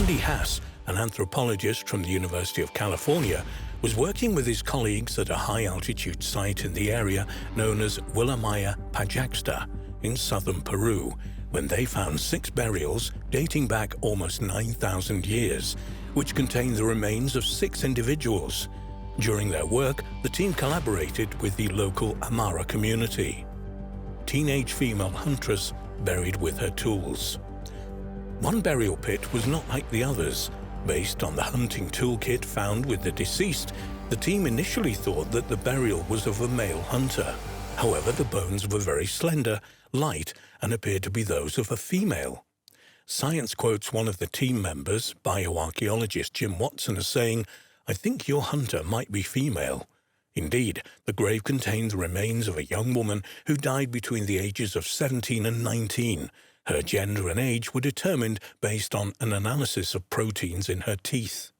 Randy Haas, an anthropologist from the University of California, was working with his colleagues at a high-altitude site in the area known as Willamaya Pajaxta in southern Peru, when they found 6 burials dating back almost 9,000 years, which contained the remains of 6 individuals. During their work, the team collaborated with the local Amara community. Teenage female huntress buried with her tools. One burial pit was not like the others. Based on the hunting toolkit found with the deceased, the team initially thought that the burial was of a male hunter. However, the bones were very slender, light, and appeared to be those of a female. Science quotes one of the team members, bioarchaeologist Jim Watson, as saying, "I think your hunter might be female." Indeed, the grave contained the remains of a young woman who died between the ages of 17 and 19. Her gender and age were determined based on an analysis of proteins in her teeth.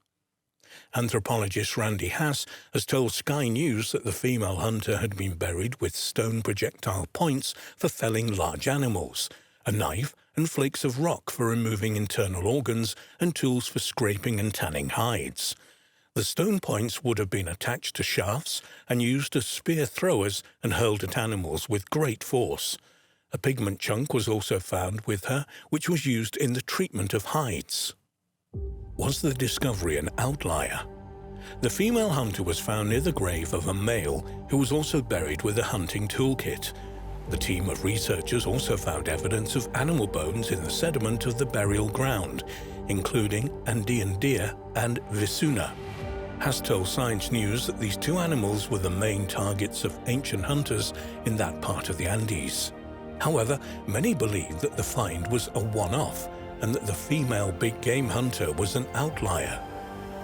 Anthropologist Randy Haas has told Sky News that the female hunter had been buried with stone projectile points for felling large animals, a knife and flakes of rock for removing internal organs, and tools for scraping and tanning hides. The stone points would have been attached to shafts and used as spear throwers and hurled at animals with great force. A pigment chunk was also found with her, which was used in the treatment of hides. Was the discovery an outlier? The female hunter was found near the grave of a male who was also buried with a hunting toolkit. The team of researchers also found evidence of animal bones in the sediment of the burial ground, including Andean deer and Visuna. Haas told Science News that these 2 animals were the main targets of ancient hunters in that part of the Andes. However, many believe that the find was a one-off and that the female big game hunter was an outlier.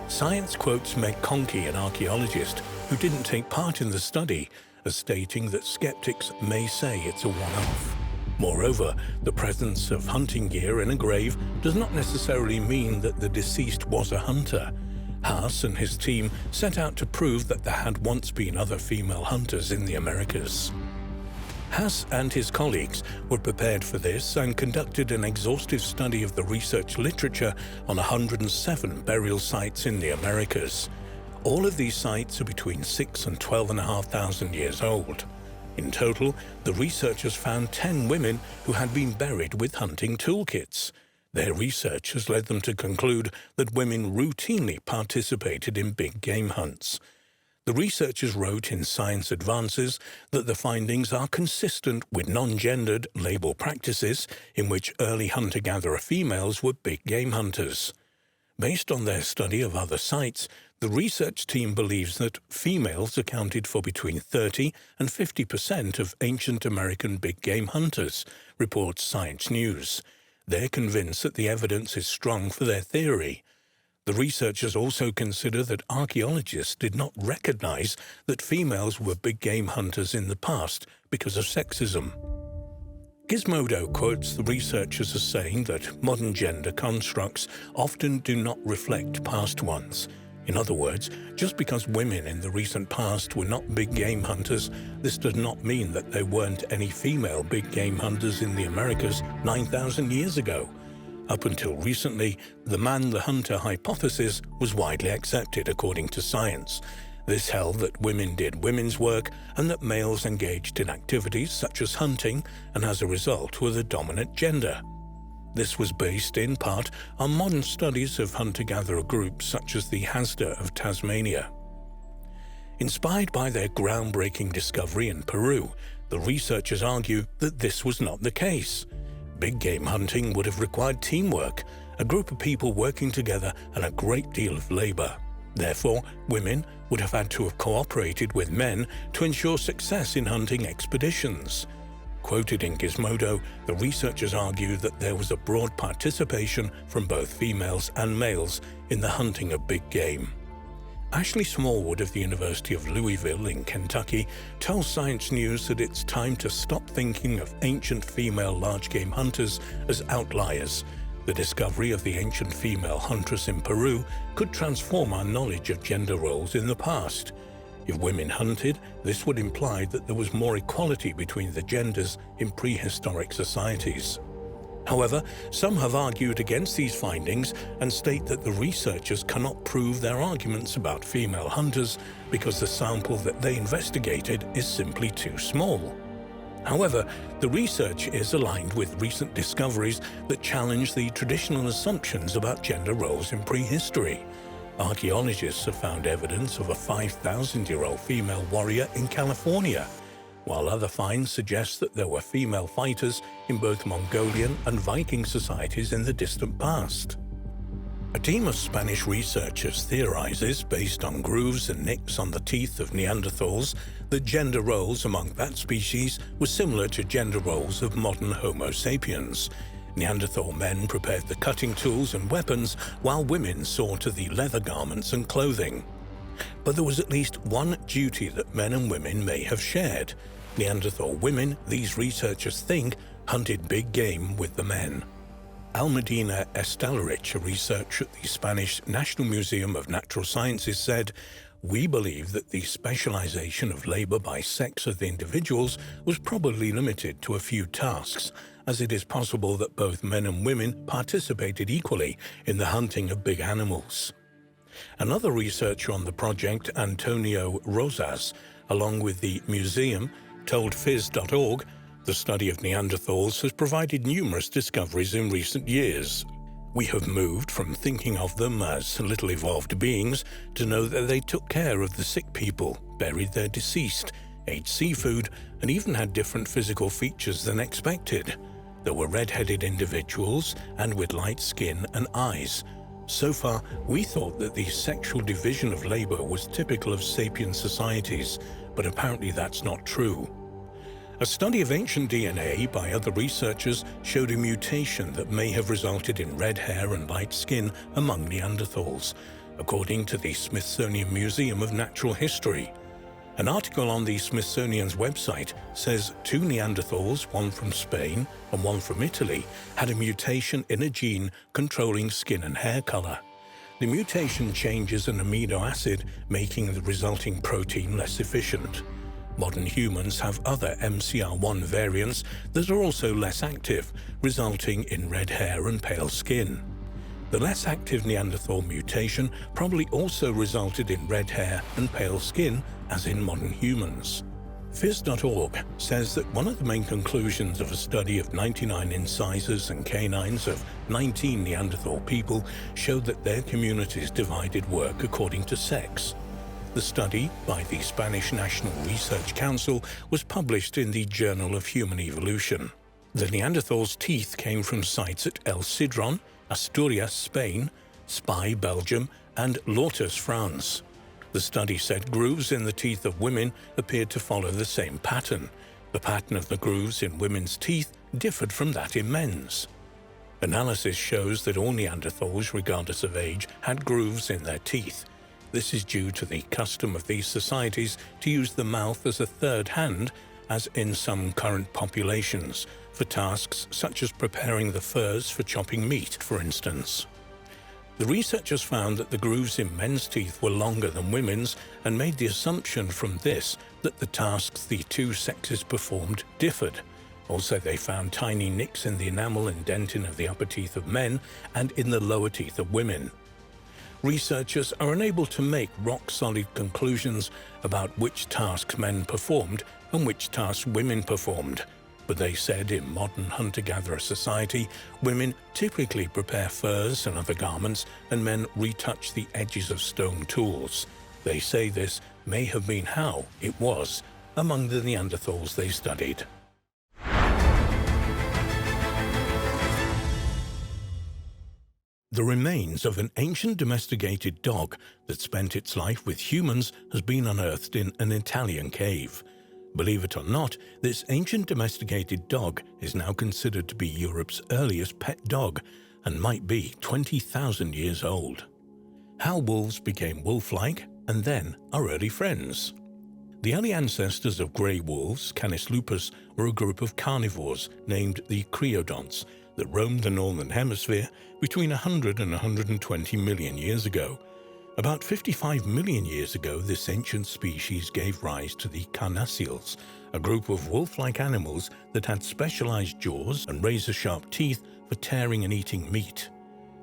Science quotes Meg Conkey, an archaeologist who didn't take part in the study, as stating that skeptics may say it's a one-off. Moreover, the presence of hunting gear in a grave does not necessarily mean that the deceased was a hunter. Haas and his team set out to prove that there had once been other female hunters in the Americas. Haas and his colleagues were prepared for this and conducted an exhaustive study of the research literature on 107 burial sites in the Americas. All of these sites are between 6 and 12,500 years old. In total, the researchers found 10 women who had been buried with hunting toolkits. Their research has led them to conclude that women routinely participated in big game hunts. The researchers wrote in Science Advances that the findings are consistent with non-gendered label practices in which early hunter-gatherer females were big game hunters. Based on their study of other sites, the research team believes that females accounted for between 30 and 50% of ancient American big game hunters, reports Science News. They're convinced that the evidence is strong for their theory. The researchers also consider that archaeologists did not recognize that females were big game hunters in the past because of sexism. Gizmodo quotes the researchers as saying that modern gender constructs often do not reflect past ones. In other words, just because women in the recent past were not big game hunters, this does not mean that there weren't any female big game hunters in the Americas 9,000 years ago. Up until recently, the man-the-hunter hypothesis was widely accepted according to science. This held that women did women's work and that males engaged in activities such as hunting and as a result were the dominant gender. This was based in part on modern studies of hunter-gatherer groups such as the Hasda of Tasmania. Inspired by their groundbreaking discovery in Peru, the researchers argue that this was not the case. Big game hunting would have required teamwork, a group of people working together and a great deal of labor. Therefore, women would have had to have cooperated with men to ensure success in hunting expeditions. Quoted in Gizmodo, the researchers argue that there was a broad participation from both females and males in the hunting of big game. Ashley Smallwood of the University of Louisville in Kentucky tells Science News that it's time to stop thinking of ancient female large-game hunters as outliers. The discovery of the ancient female huntress in Peru could transform our knowledge of gender roles in the past. If women hunted, this would imply that there was more equality between the genders in prehistoric societies. However, some have argued against these findings and state that the researchers cannot prove their arguments about female hunters because the sample that they investigated is simply too small. However, the research is aligned with recent discoveries that challenge the traditional assumptions about gender roles in prehistory. Archaeologists have found evidence of a 5,000-year-old female warrior in California, while other finds suggest that there were female fighters in both Mongolian and Viking societies in the distant past. A team of Spanish researchers theorizes, based on grooves and nicks on the teeth of Neanderthals, that gender roles among that species were similar to gender roles of modern Homo sapiens. Neanderthal men prepared the cutting tools and weapons, while women saw to the leather garments and clothing. But there was at least one duty that men and women may have shared. Neanderthal women, these researchers think, hunted big game with the men. Almudena Estalrich, a researcher at the Spanish National Museum of Natural Sciences, said, "We believe that the specialization of labor by sex of the individuals was probably limited to a few tasks, as it is possible that both men and women participated equally in the hunting of big animals." Another researcher on the project, Antonio Rosas, along with the museum, told phys.org, "The study of Neanderthals has provided numerous discoveries in recent years. We have moved from thinking of them as little evolved beings to know that they took care of the sick people, buried their deceased, ate seafood, and even had different physical features than expected. There were red-headed individuals and with light skin and eyes. So far, we thought that the sexual division of labor was typical of sapient societies, but apparently that's not true." A study of ancient DNA by other researchers showed a mutation that may have resulted in red hair and light skin among Neanderthals, according to the Smithsonian Museum of Natural History. An article on the Smithsonian's website says 2 Neanderthals, one from Spain and one from Italy, had a mutation in a gene controlling skin and hair color. The mutation changes an amino acid, making the resulting protein less efficient. Modern humans have other MCR1 variants that are also less active, resulting in red hair and pale skin. The less active Neanderthal mutation probably also resulted in red hair and pale skin, as in modern humans. Phys.org says that one of the main conclusions of a study of 99 incisors and canines of 19 Neanderthal people showed that their communities divided work according to sex. The study, by the Spanish National Research Council, was published in the Journal of Human Evolution. The Neanderthals' teeth came from sites at El Sidron, Asturias, Spain, Spy, Belgium, and Lourdes, France. The study said grooves in the teeth of women appeared to follow the same pattern. The pattern of the grooves in women's teeth differed from that in men's. Analysis shows that all Neanderthals, regardless of age, had grooves in their teeth. This is due to the custom of these societies to use the mouth as a third hand, as in some current populations, for tasks such as preparing the furs for chopping meat, for instance. The researchers found that the grooves in men's teeth were longer than women's and made the assumption from this that the tasks the two sexes performed differed. Also, they found tiny nicks in the enamel and dentin of the upper teeth of men and in the lower teeth of women. Researchers are unable to make rock-solid conclusions about which tasks men performed and which tasks women performed, but they said in modern hunter-gatherer society, women typically prepare furs and other garments, and men retouch the edges of stone tools. They say this may have been how it was among the Neanderthals they studied. The remains of an ancient domesticated dog that spent its life with humans has been unearthed in an Italian cave. Believe it or not, this ancient domesticated dog is now considered to be Europe's earliest pet dog and might be 20,000 years old. How wolves became wolf-like and then are early friends. The early ancestors of grey wolves, Canis lupus, were a group of carnivores named the creodonts that roamed the northern hemisphere between 100 and 120 million years ago. About 55 million years ago, this ancient species gave rise to the carnassials, a group of wolf-like animals that had specialized jaws and razor-sharp teeth for tearing and eating meat.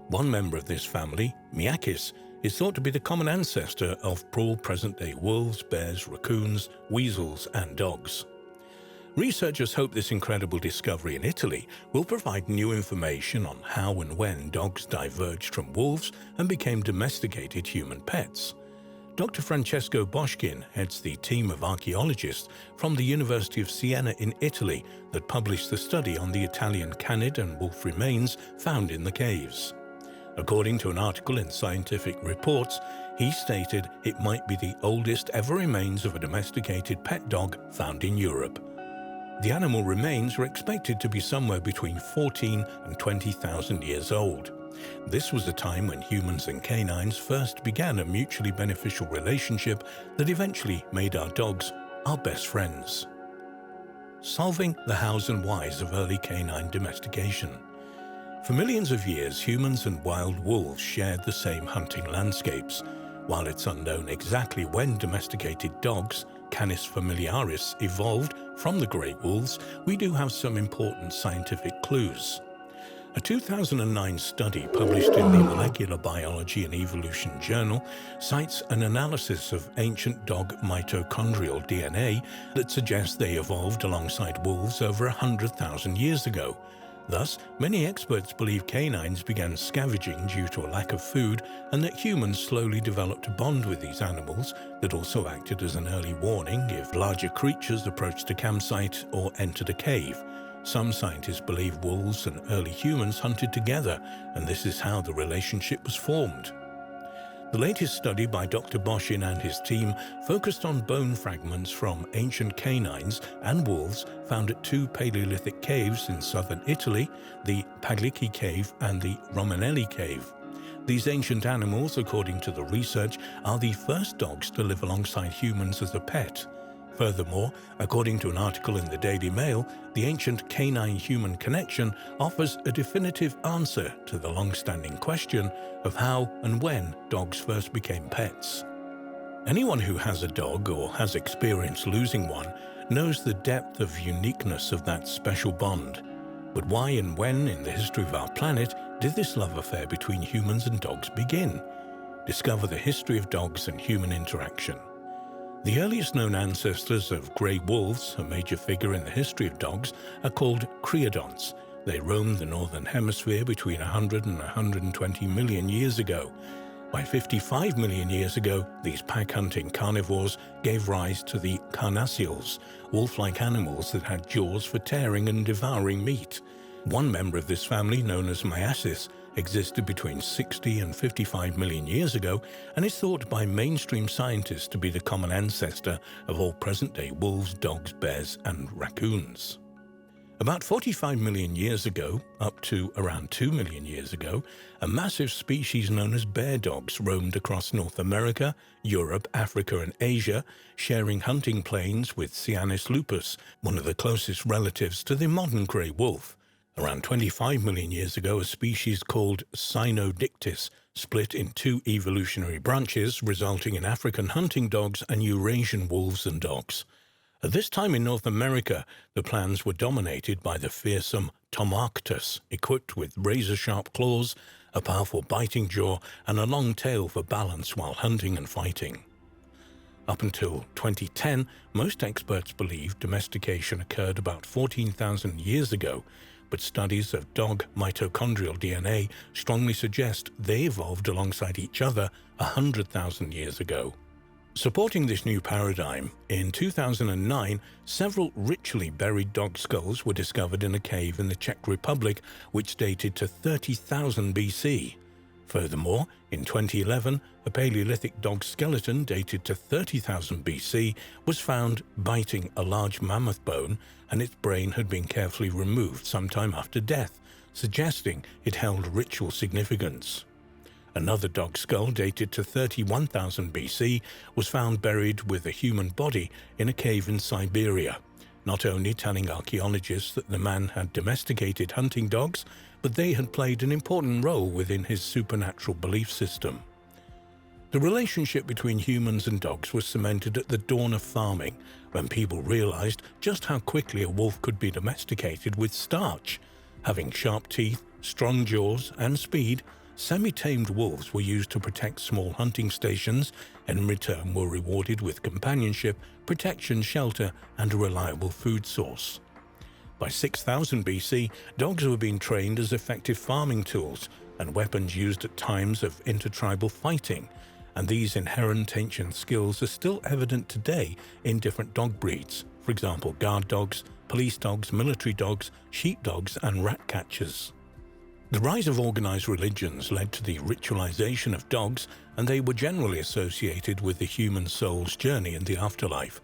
One member of this family, Miakis, is thought to be the common ancestor of all present-day wolves, bears, raccoons, weasels, and dogs. Researchers hope this incredible discovery in Italy will provide new information on how and when dogs diverged from wolves and became domesticated human pets. Dr. Francesco Boschkin heads the team of archaeologists from the University of Siena in Italy that published the study on the Italian canid and wolf remains found in the caves. According to an article in Scientific Reports, he stated it might be the oldest ever remains of a domesticated pet dog found in Europe. The animal remains are expected to be somewhere between 14 and 20,000 years old. This was the time when humans and canines first began a mutually beneficial relationship that eventually made our dogs our best friends. Solving the hows and whys of early canine domestication. For millions of years, humans and wild wolves shared the same hunting landscapes. While it's unknown exactly when domesticated dogs, Canis familiaris, evolved from the great wolves, we do have some important scientific clues. A 2009 study published in the Molecular Biology and Evolution journal cites an analysis of ancient dog mitochondrial DNA that suggests they evolved alongside wolves over 100,000 years ago. Thus, many experts believe canines began scavenging due to a lack of food and that humans slowly developed a bond with these animals that also acted as an early warning if larger creatures approached a campsite or entered a cave. Some scientists believe wolves and early humans hunted together, and this is how the relationship was formed. The latest study by Dr. Boschkin and his team focused on bone fragments from ancient canines and wolves found at two Paleolithic caves in southern Italy, the Paglici Cave and the Romanelli Cave. These ancient animals, according to the research, are the first dogs to live alongside humans as a pet. Furthermore, according to an article in the Daily Mail, the ancient canine-human connection offers a definitive answer to the long-standing question of how and when dogs first became pets. Anyone who has a dog or has experienced losing one knows the depth of uniqueness of that special bond. But why and when in the history of our planet did this love affair between humans and dogs begin? Discover the history of dogs and human interaction. The earliest known ancestors of grey wolves, a major figure in the history of dogs, are called creodonts. They roamed the northern hemisphere between 100 and 120 million years ago. By 55 million years ago, these pack-hunting carnivores gave rise to the carnassials, wolf-like animals that had jaws for tearing and devouring meat. One member of this family, known as Miakis, existed between 60 and 55 million years ago and is thought by mainstream scientists to be the common ancestor of all present-day wolves, dogs, bears, and raccoons. About 45 million years ago, up to around 2 million years ago, a massive species known as bear dogs roamed across North America, Europe, Africa, and Asia, sharing hunting plains with Canis lupus, one of the closest relatives to the modern grey wolf. Around 25 million years ago, a species called Cynodictis split in two evolutionary branches, resulting in African hunting dogs and Eurasian wolves and dogs. At this time in North America, the plains were dominated by the fearsome Tomarctus, equipped with razor-sharp claws, a powerful biting jaw, and a long tail for balance while hunting and fighting. Up until 2010, most experts believe domestication occurred about 14,000 years ago, but studies of dog mitochondrial DNA strongly suggest they evolved alongside each other 100,000 years ago. Supporting this new paradigm, in 2009, several ritually buried dog skulls were discovered in a cave in the Czech Republic, which dated to 30,000 BC. Furthermore, in 2011, a Paleolithic dog skeleton dated to 30,000 BC was found biting a large mammoth bone, and its brain had been carefully removed sometime after death, suggesting it held ritual significance. Another dog skull dated to 31,000 BC was found buried with a human body in a cave in Siberia, not only telling archaeologists that the man had domesticated hunting dogs, but they had played an important role within his supernatural belief system. The relationship between humans and dogs was cemented at the dawn of farming, when people realized just how quickly a wolf could be domesticated with starch. Having sharp teeth, strong jaws, and speed, semi-tamed wolves were used to protect small hunting stations and in return were rewarded with companionship, protection, shelter, and a reliable food source. By 6000 BC, dogs were being trained as effective farming tools and weapons used at times of intertribal fighting, and these inherent ancient skills are still evident today in different dog breeds, for example guard dogs, police dogs, military dogs, sheepdogs, and rat catchers. The rise of organized religions led to the ritualization of dogs, and they were generally associated with the human soul's journey in the afterlife.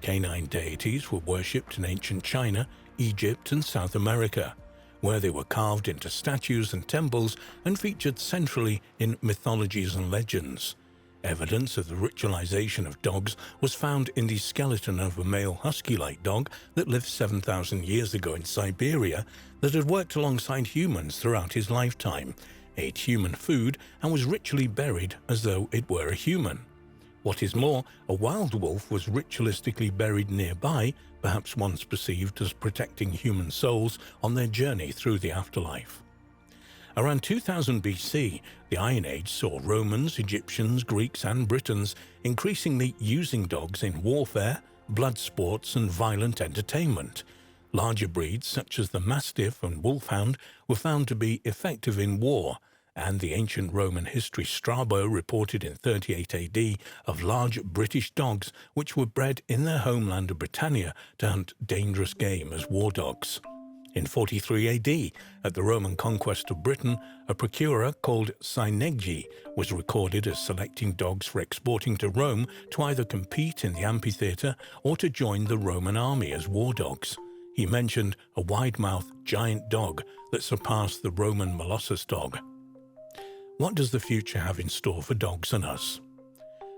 Canine deities were worshipped in ancient China, Egypt, and South America, where they were carved into statues and temples and featured centrally in mythologies and legends. Evidence of the ritualization of dogs was found in the skeleton of a male husky-like dog that lived 7,000 years ago in Siberia that had worked alongside humans throughout his lifetime, ate human food, and was ritually buried as though it were a human. What is more, a wild wolf was ritualistically buried nearby, perhaps once perceived as protecting human souls on their journey through the afterlife. Around 2000 BC, the Iron Age saw Romans, Egyptians, Greeks, and Britons increasingly using dogs in warfare, blood sports, and violent entertainment. Larger breeds such as the Mastiff and Wolfhound were found to be effective in war, and the ancient Roman history Strabo reported in 38 AD of large British dogs which were bred in their homeland of Britannia to hunt dangerous game as war dogs. In 43 AD, at the Roman conquest of Britain, a procurer called Syneggi was recorded as selecting dogs for exporting to Rome to either compete in the amphitheatre or to join the Roman army as war dogs. He mentioned a wide-mouthed giant dog that surpassed the Roman Molossus dog. What does the future have in store for dogs and us?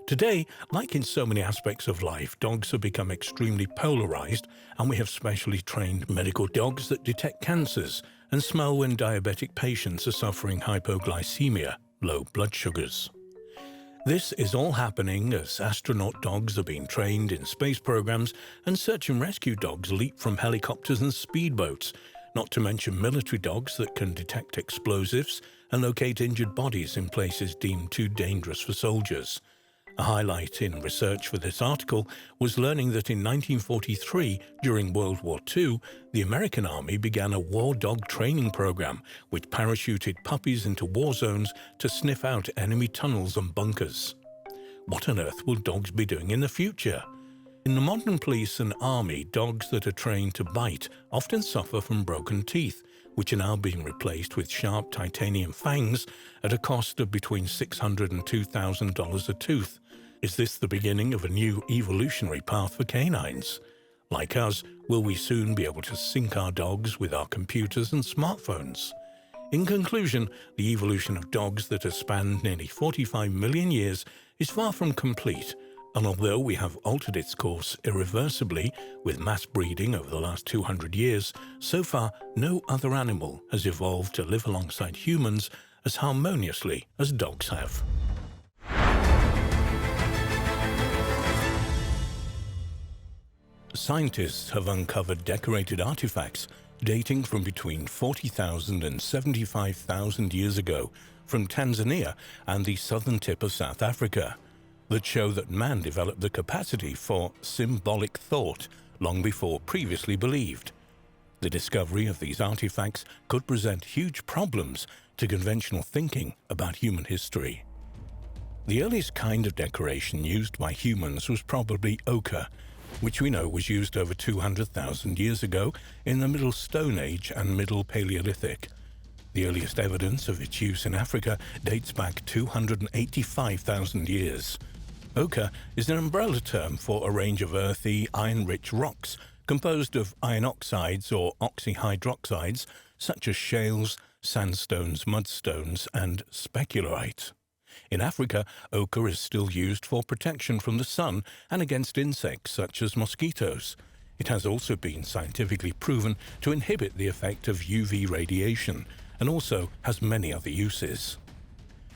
Today, like in so many aspects of life, dogs have become extremely polarized, and we have specially trained medical dogs that detect cancers and smell when diabetic patients are suffering hypoglycemia, low blood sugars. This is all happening as astronaut dogs are being trained in space programs and search and rescue dogs leap from helicopters and speedboats, not to mention military dogs that can detect explosives and locate injured bodies in places deemed too dangerous for soldiers. A highlight in research for this article was learning that in 1943, during World War II, the American Army began a war dog training program which parachuted puppies into war zones to sniff out enemy tunnels and bunkers. What on earth will dogs be doing in the future? In the modern police and army, dogs that are trained to bite often suffer from broken teeth, which are now being replaced with sharp titanium fangs at a cost of between $600 and $2,000 a tooth. Is this the beginning of a new evolutionary path for canines? Like us, will we soon be able to sync our dogs with our computers and smartphones? In conclusion, the evolution of dogs that has spanned nearly 45 million years is far from complete, and although we have altered its course irreversibly with mass breeding over the last 200 years, so far no other animal has evolved to live alongside humans as harmoniously as dogs have. Scientists have uncovered decorated artifacts dating from between 40,000 and 75,000 years ago from Tanzania and the southern tip of South Africa that show that man developed the capacity for symbolic thought long before previously believed. The discovery of these artifacts could present huge problems to conventional thinking about human history. The earliest kind of decoration used by humans was probably ochre, which we know was used over 200,000 years ago in the Middle Stone Age and Middle Paleolithic. The earliest evidence of its use in Africa dates back 285,000 years. Ochre is an umbrella term for a range of earthy, iron-rich rocks composed of iron oxides or oxyhydroxides such as shales, sandstones, mudstones, and specularite. In Africa, ochre is still used for protection from the sun and against insects such as mosquitoes. It has also been scientifically proven to inhibit the effect of UV radiation and also has many other uses.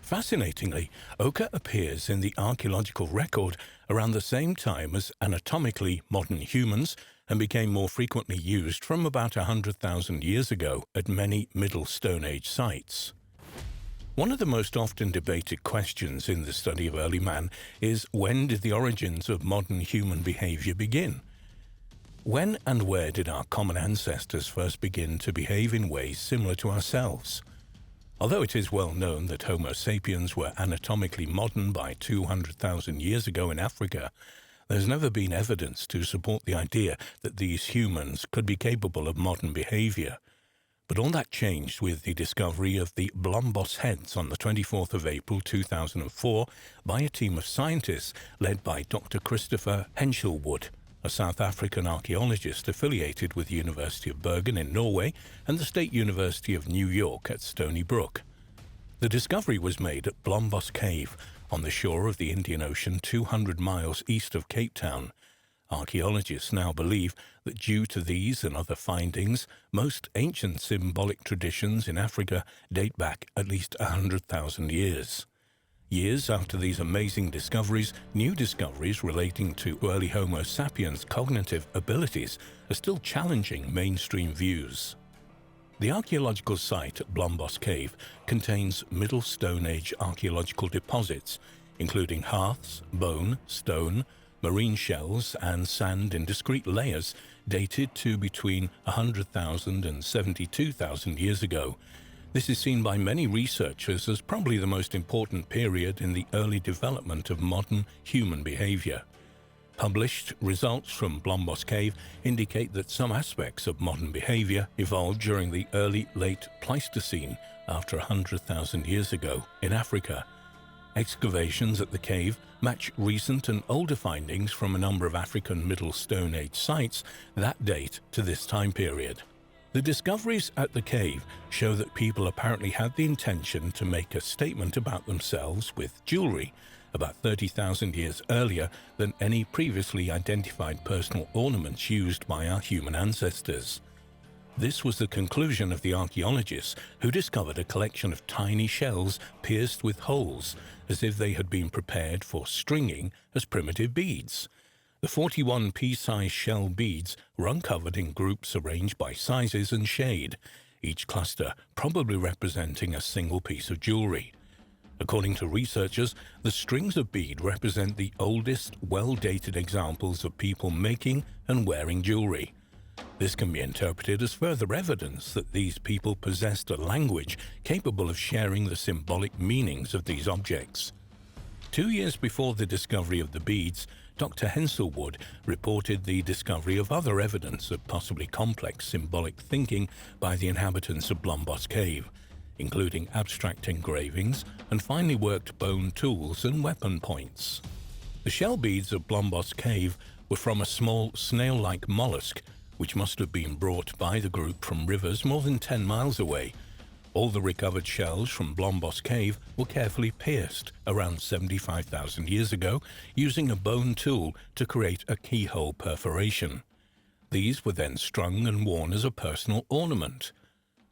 Fascinatingly, ochre appears in the archaeological record around the same time as anatomically modern humans, and became more frequently used from about 100,000 years ago at many Middle Stone Age sites. One of the most often debated questions in the study of early man is, when did the origins of modern human behavior begin? When and where did our common ancestors first begin to behave in ways similar to ourselves? Although it is well known that Homo sapiens were anatomically modern by 200,000 years ago in Africa, there's never been evidence to support the idea that these humans could be capable of modern behavior. But all that changed with the discovery of the Blombos heads on the 24th of April 2004 by a team of scientists led by Dr. Christopher Henshelwood, a South African archaeologist affiliated with the University of Bergen in Norway and the State University of New York at Stony Brook. The discovery was made at Blombos Cave on the shore of the Indian Ocean 200 miles east of Cape Town. Archaeologists now believe that due to these and other findings, most ancient symbolic traditions in Africa date back at least 100,000 years. Years after these amazing discoveries, new discoveries relating to early Homo sapiens' cognitive abilities are still challenging mainstream views. The archaeological site at Blombos Cave contains Middle Stone Age archaeological deposits, including hearths, bone, stone, marine shells and sand in discrete layers dated to between 100,000 and 72,000 years ago. This is seen by many researchers as probably the most important period in the early development of modern human behavior. Published results from Blombos Cave indicate that some aspects of modern behavior evolved during the early-late Pleistocene after 100,000 years ago in Africa. Excavations at the cave match recent and older findings from a number of African Middle Stone Age sites that date to this time period. The discoveries at the cave show that people apparently had the intention to make a statement about themselves with jewelry about 30,000 years earlier than any previously identified personal ornaments used by our human ancestors. This was the conclusion of the archaeologists who discovered a collection of tiny shells pierced with holes, as if they had been prepared for stringing as primitive beads. The 41 pea-sized shell beads were uncovered in groups arranged by sizes and shade, each cluster probably representing a single piece of jewelry. According to researchers, the strings of bead represent the oldest, well-dated examples of people making and wearing jewelry. This can be interpreted as further evidence that these people possessed a language capable of sharing the symbolic meanings of these objects. 2 years before the discovery of the beads, Dr. Henshelwood reported the discovery of other evidence of possibly complex symbolic thinking by the inhabitants of Blombos Cave, including abstract engravings and finely worked bone tools and weapon points. The shell beads of Blombos Cave were from a small snail-like mollusk, which must have been brought by the group from rivers more than 10 miles away. All the recovered shells from Blombos Cave were carefully pierced around 75,000 years ago using a bone tool to create a keyhole perforation. These were then strung and worn as a personal ornament.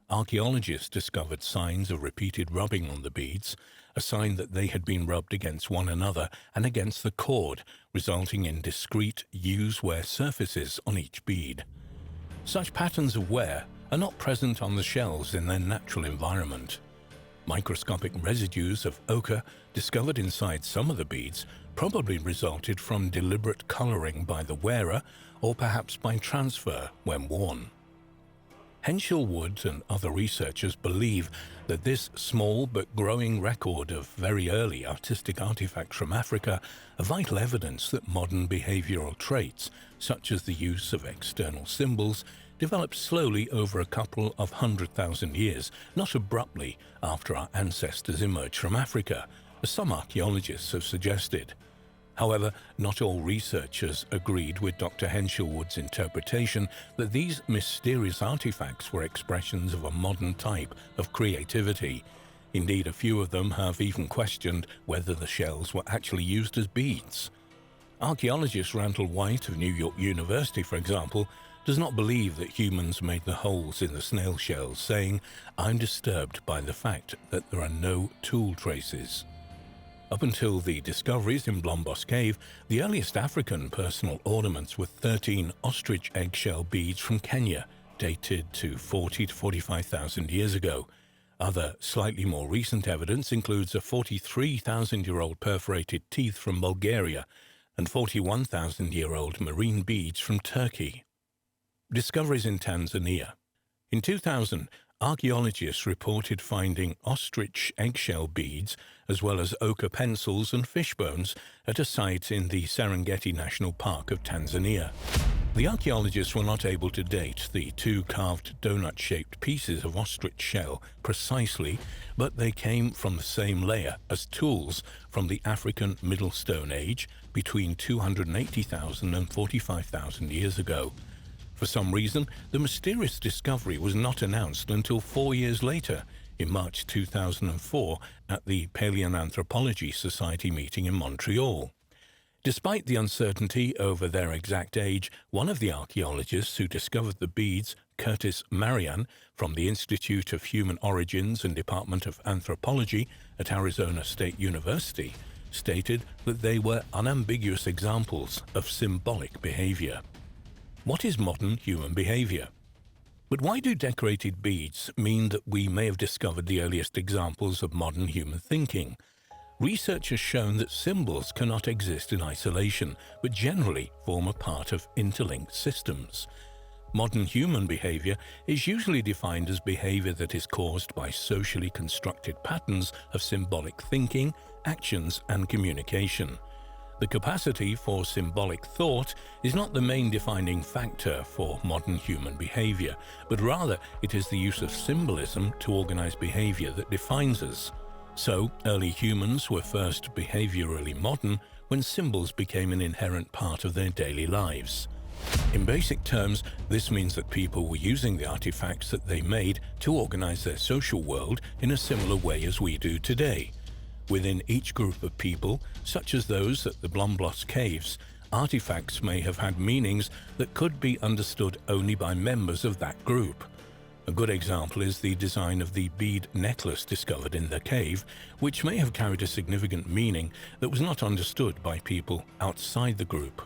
Archaeologists discovered signs of repeated rubbing on the beads, a sign that they had been rubbed against one another and against the cord, resulting in discrete use-wear surfaces on each bead. Such patterns of wear are not present on the shells in their natural environment. Microscopic residues of ochre discovered inside some of the beads probably resulted from deliberate coloring by the wearer or perhaps by transfer when worn. Henshelwood and other researchers believe that this small but growing record of very early artistic artifacts from Africa are vital evidence that modern behavioral traits, such as the use of external symbols, developed slowly over a couple of 100,000 years, not abruptly after our ancestors emerged from Africa, as some archaeologists have suggested. However, not all researchers agreed with Dr. Henshelwood's interpretation that these mysterious artifacts were expressions of a modern type of creativity. Indeed, a few of them have even questioned whether the shells were actually used as beads. Archaeologist Randall White of New York University, for example, does not believe that humans made the holes in the snail shells, saying, "I'm disturbed by the fact that there are no tool traces." Up until the discoveries in Blombos Cave, the earliest African personal ornaments were 13 ostrich eggshell beads from Kenya, dated to 40 to 45,000 years ago. Other, slightly more recent evidence includes a 43,000-year-old perforated teeth from Bulgaria and 41,000-year-old marine beads from Turkey. Discoveries in Tanzania. In 2000, archaeologists reported finding ostrich eggshell beads as well as ochre pencils and fish bones at a site in the Serengeti National Park of Tanzania. The archaeologists were not able to date the two carved donut-shaped pieces of ostrich shell precisely, but they came from the same layer as tools from the African Middle Stone Age between 280,000 and 45,000 years ago. For some reason, the mysterious discovery was not announced until 4 years later, in March 2004, at the Paleoanthropology Society meeting in Montreal. Despite the uncertainty over their exact age, one of the archaeologists who discovered the beads, Curtis Marian, from the Institute of Human Origins and Department of Anthropology at Arizona State University, stated that they were unambiguous examples of symbolic behavior. What is modern human behavior? But why do decorated beads mean that we may have discovered the earliest examples of modern human thinking? Research has shown that symbols cannot exist in isolation, but generally form a part of interlinked systems. Modern human behavior is usually defined as behavior that is caused by socially constructed patterns of symbolic thinking, actions, and communication. The capacity for symbolic thought is not the main defining factor for modern human behavior, but rather it is the use of symbolism to organize behavior that defines us. So, early humans were first behaviorally modern when symbols became an inherent part of their daily lives. In basic terms, this means that people were using the artifacts that they made to organize their social world in a similar way as we do today. Within each group of people, such as those at the Blombos Caves, artifacts may have had meanings that could be understood only by members of that group. A good example is the design of the bead necklace discovered in the cave, which may have carried a significant meaning that was not understood by people outside the group.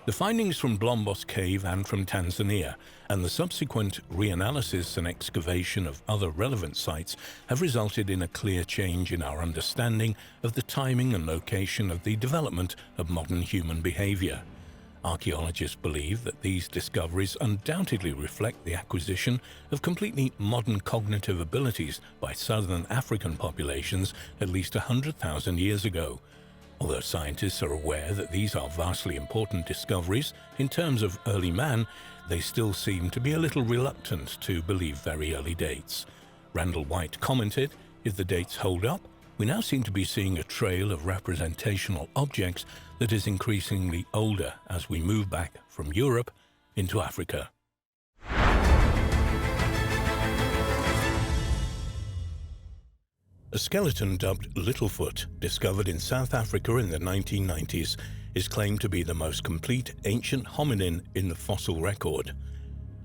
The findings from Blombos Cave and from Tanzania, and the subsequent reanalysis and excavation of other relevant sites have resulted in a clear change in our understanding of the timing and location of the development of modern human behavior. Archaeologists believe that these discoveries undoubtedly reflect the acquisition of completely modern cognitive abilities by southern African populations at least 100,000 years ago. Although scientists are aware that these are vastly important discoveries in terms of early man, they still seem to be a little reluctant to believe very early dates. Randall White commented, "If the dates hold up, we now seem to be seeing a trail of representational objects that is increasingly older as we move back from Europe into Africa." A skeleton dubbed Littlefoot, discovered in South Africa in the 1990s, is claimed to be the most complete ancient hominin in the fossil record.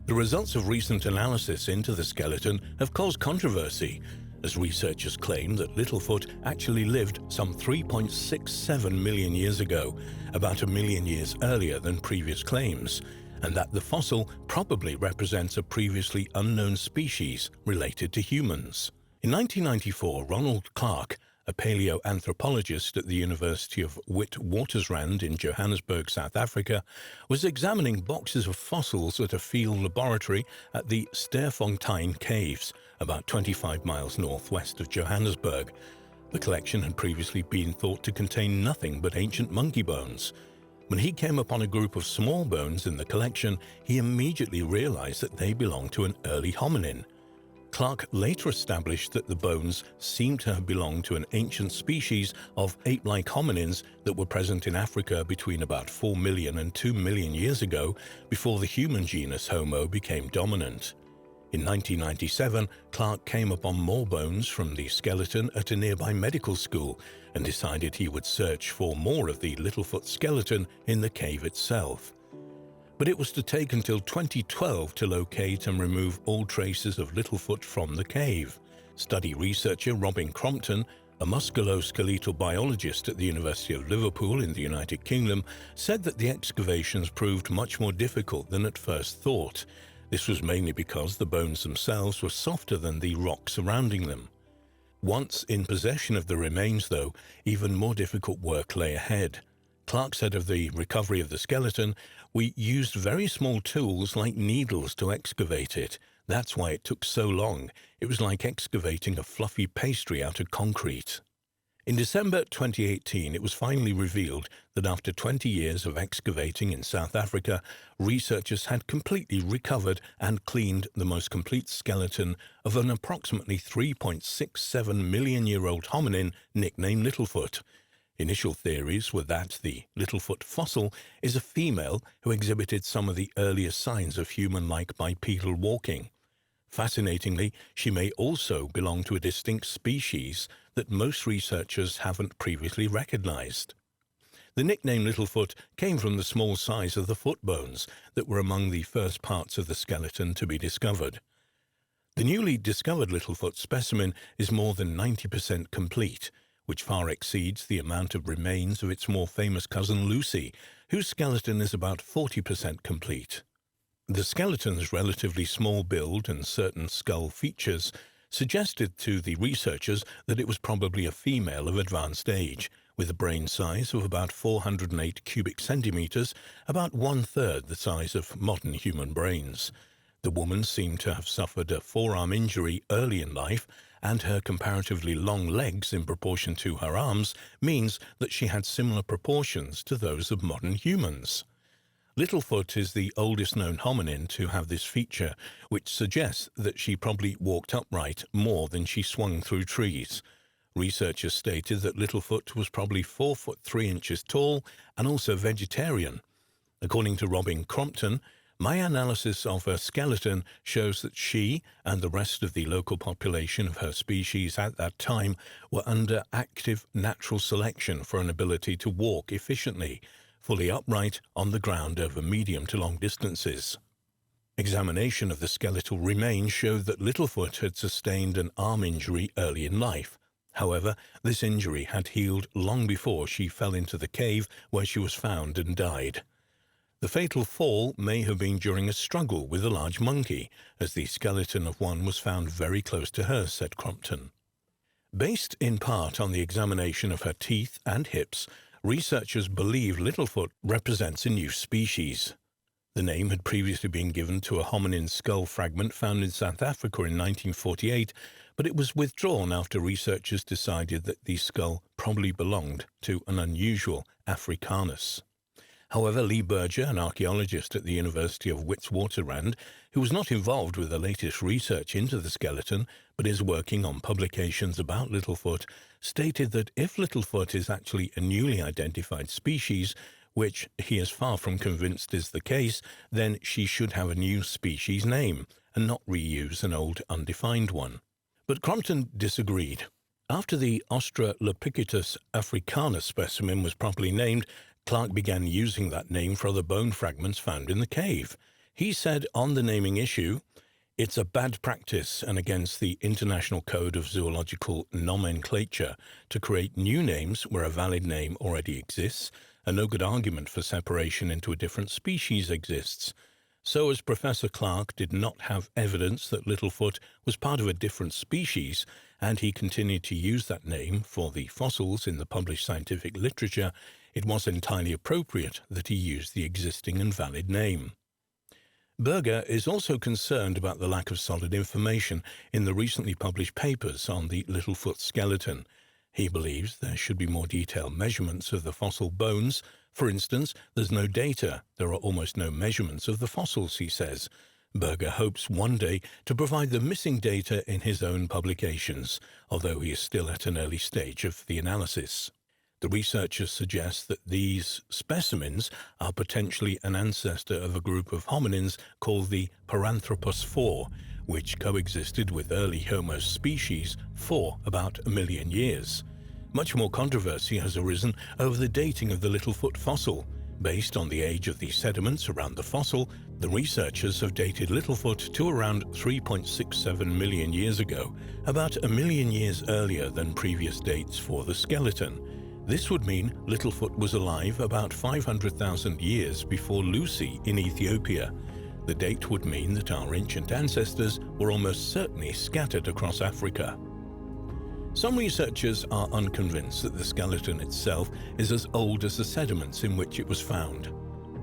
The results of recent analysis into the skeleton have caused controversy, as researchers claim that Littlefoot actually lived some 3.67 million years ago, about a million years earlier than previous claims, and that the fossil probably represents a previously unknown species related to humans. In 1994, Ronald Clark, a paleoanthropologist at the University of Witwatersrand in Johannesburg, South Africa, was examining boxes of fossils at a field laboratory at the Sterfontein Caves, about 25 miles northwest of Johannesburg. The collection had previously been thought to contain nothing but ancient monkey bones. When he came upon a group of small bones in the collection, he immediately realized that they belonged to an early hominin. Clark later established that the bones seemed to have belonged to an ancient species of ape-like hominins that were present in Africa between about 4 million and 2 million years ago, before the human genus Homo became dominant. In 1997, Clark came upon more bones from the skeleton at a nearby medical school and decided he would search for more of the Littlefoot skeleton in the cave itself. But it was to take until 2012 to locate and remove all traces of Littlefoot from the cave. Study researcher Robin Crompton, A musculoskeletal biologist at the University of Liverpool in the United Kingdom said that the excavations proved much more difficult than at first thought. This was mainly because the bones themselves were softer than the rock surrounding them. Once in possession of the remains, though, even more difficult work lay ahead. Clark said of the recovery of the skeleton, "We used very small tools like needles to excavate it. That's why it took so long. It was like excavating a fluffy pastry out of concrete." In December 2018, it was finally revealed that after 20 years of excavating in South Africa, researchers had completely recovered and cleaned the most complete skeleton of an approximately 3.67-million-year-old hominin nicknamed Littlefoot. Initial theories were that the Littlefoot fossil is a female who exhibited some of the earliest signs of human-like bipedal walking. Fascinatingly, she may also belong to a distinct species that most researchers haven't previously recognized. The nickname Littlefoot came from the small size of the foot bones that were among the first parts of the skeleton to be discovered. The newly discovered Littlefoot specimen is more than 90% complete, which far exceeds the amount of remains of its more famous cousin Lucy, whose skeleton is about 40% complete. The skeleton's relatively small build and certain skull features suggested to the researchers that it was probably a female of advanced age, with a brain size of about 408 cubic centimeters, about one-third the size of modern human brains. The woman seemed to have suffered a forearm injury early in life, and her comparatively long legs in proportion to her arms means that she had similar proportions to those of modern humans. Littlefoot is the oldest known hominin to have this feature, which suggests that she probably walked upright more than she swung through trees. Researchers stated that Littlefoot was probably 4 foot 3 inches tall and also vegetarian. According to Robin Crompton, "My analysis of her skeleton shows that she and the rest of the local population of her species at that time were under active natural selection for an ability to walk efficiently, fully upright on the ground over medium to long distances." Examination of the skeletal remains showed that Littlefoot had sustained an arm injury early in life. However, this injury had healed long before she fell into the cave where she was found and died. The fatal fall may have been during a struggle with a large monkey, as the skeleton of one was found very close to her, said Crompton. Based in part on the examination of her teeth and hips, researchers believe Littlefoot represents a new species. The name had previously been given to a hominin skull fragment found in South Africa in 1948, but it was withdrawn after researchers decided that the skull probably belonged to an unusual Africanus. However, Lee Berger, an archaeologist at the University of Witwatersrand, who was not involved with the latest research into the skeleton, but is working on publications about Littlefoot, stated that if Littlefoot is actually a newly identified species, which he is far from convinced is the case, then she should have a new species name, and not reuse an old undefined one. But Crompton disagreed. After the Australopithecus africanus specimen was properly named, Clark began using that name for other bone fragments found in the cave. He said on the naming issue, "It's a bad practice and against the International Code of Zoological Nomenclature to create new names where a valid name already exists, and no good argument for separation into a different species exists." So as Professor Clark did not have evidence that Littlefoot was part of a different species, and he continued to use that name for the fossils in the published scientific literature, it was entirely appropriate that he used the existing and valid name. Berger is also concerned about the lack of solid information in the recently published papers on the Littlefoot skeleton. He believes there should be more detailed measurements of the fossil bones. For instance, there's no data. There are almost no measurements of the fossils, he says. Berger hopes one day to provide the missing data in his own publications, although he is still at an early stage of the analysis. The researchers suggest that these specimens are potentially an ancestor of a group of hominins called the Paranthropus 4, which coexisted with early Homo species for about 1 million years. Much more controversy has arisen over the dating of the Littlefoot fossil. Based on the age of the sediments around the fossil, the researchers have dated Littlefoot to around 3.67 million years ago, about a million years earlier than previous dates for the skeleton. This would mean Littlefoot was alive about 500,000 years before Lucy in Ethiopia. The date would mean that our ancient ancestors were almost certainly scattered across Africa. Some researchers are unconvinced that the skeleton itself is as old as the sediments in which it was found.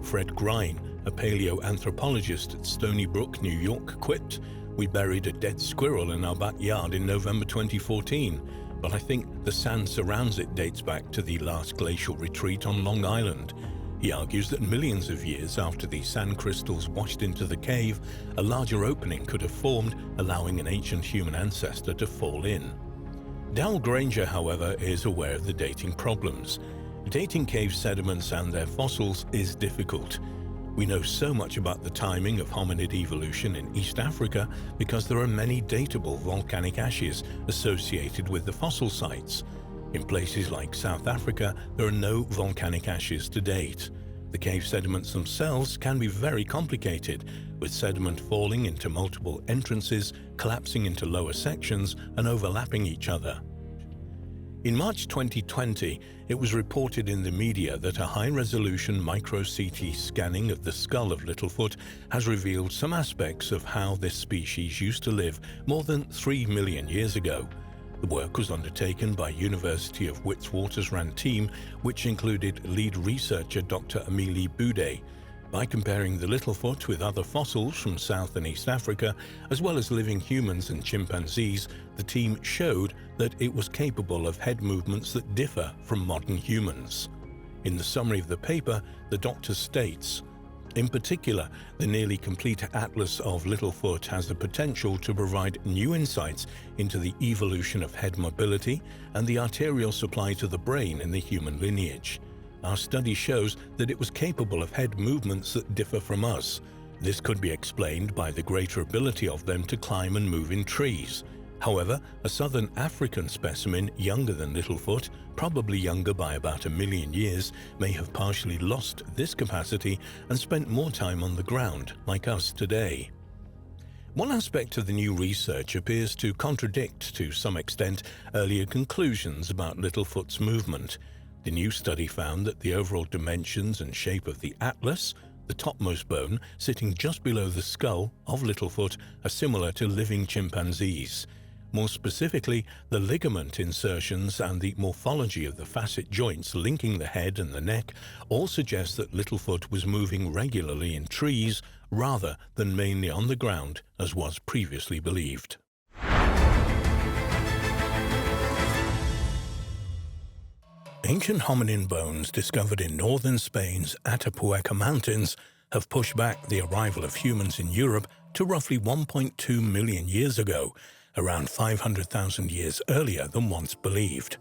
Fred Grein, a paleoanthropologist at Stony Brook, New York, quipped, "We buried a dead squirrel in our backyard in November 2014, but I think the sand surrounds it dates back to the last glacial retreat on Long Island." He argues that millions of years after the sand crystals washed into the cave, a larger opening could have formed, allowing an ancient human ancestor to fall in. Dal Granger, however, is aware of the dating problems. Dating cave sediments and their fossils is difficult. We know so much about the timing of hominid evolution in East Africa because there are many datable volcanic ashes associated with the fossil sites. In places like South Africa, there are no volcanic ashes to date. The cave sediments themselves can be very complicated, with sediment falling into multiple entrances, collapsing into lower sections, and overlapping each other. In March 2020, it was reported in the media that a high-resolution micro-CT scanning of the skull of Littlefoot has revealed some aspects of how this species used to live more than 3 million years ago. The work was undertaken by University of Witwatersrand team, which included lead researcher Dr. Amélie Boudet. By comparing the Littlefoot with other fossils from South and East Africa, as well as living humans and chimpanzees, the team showed that it was capable of head movements that differ from modern humans. In the summary of the paper, the doctor states, "In particular, the nearly complete atlas of Littlefoot has the potential to provide new insights into the evolution of head mobility and the arterial supply to the brain in the human lineage. Our study shows that it was capable of head movements that differ from us. This could be explained by the greater ability of them to climb and move in trees. However, a southern African specimen younger than Littlefoot, probably younger by about 1 million years, may have partially lost this capacity and spent more time on the ground, like us today." One aspect of the new research appears to contradict, to some extent, earlier conclusions about Littlefoot's movement. The new study found that the overall dimensions and shape of the atlas, the topmost bone sitting just below the skull of Littlefoot, are similar to living chimpanzees. More specifically, the ligament insertions and the morphology of the facet joints linking the head and the neck all suggest that Littlefoot was moving regularly in trees rather than mainly on the ground, as was previously believed. Ancient hominin bones discovered in northern Spain's Atapuerca Mountains have pushed back the arrival of humans in Europe to roughly 1.2 million years ago, around 500,000 years earlier than once believed.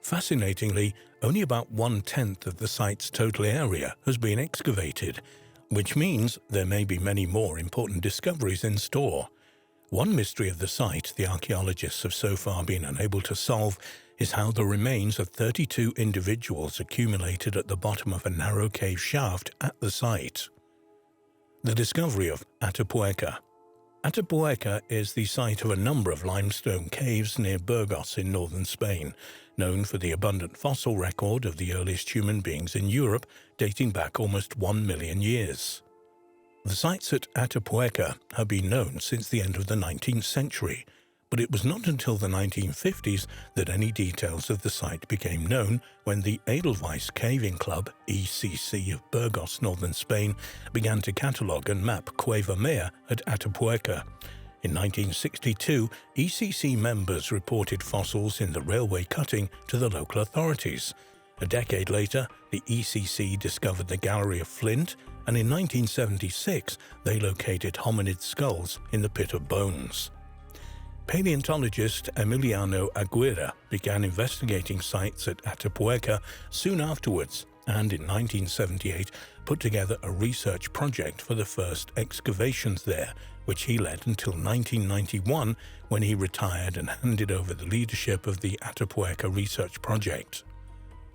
Fascinatingly, only about 1/10 of the site's total area has been excavated, which means there may be many more important discoveries in store. One mystery of the site the archaeologists have so far been unable to solve is how the remains of 32 individuals accumulated at the bottom of a narrow cave shaft at the site. The discovery of Atapuerca. Atapuerca is the site of a number of limestone caves near Burgos in northern Spain, known for the abundant fossil record of the earliest human beings in Europe, dating back almost 1 million years. The sites at Atapuerca have been known since the end of the 19th century, but it was not until the 1950s that any details of the site became known, when the Edelweiss Caving Club, ECC of Burgos, northern Spain, began to catalogue and map Cueva Mera at Atapuerca. In 1962, ECC members reported fossils in the railway cutting to the local authorities. A decade later, the ECC discovered the Gallery of Flint, and in 1976 they located hominid skulls in the Pit of Bones. Paleontologist Emiliano Aguirre began investigating sites at Atapuerca soon afterwards, and in 1978 put together a research project for the first excavations there, which he led until 1991, when he retired and handed over the leadership of the Atapuerca research project.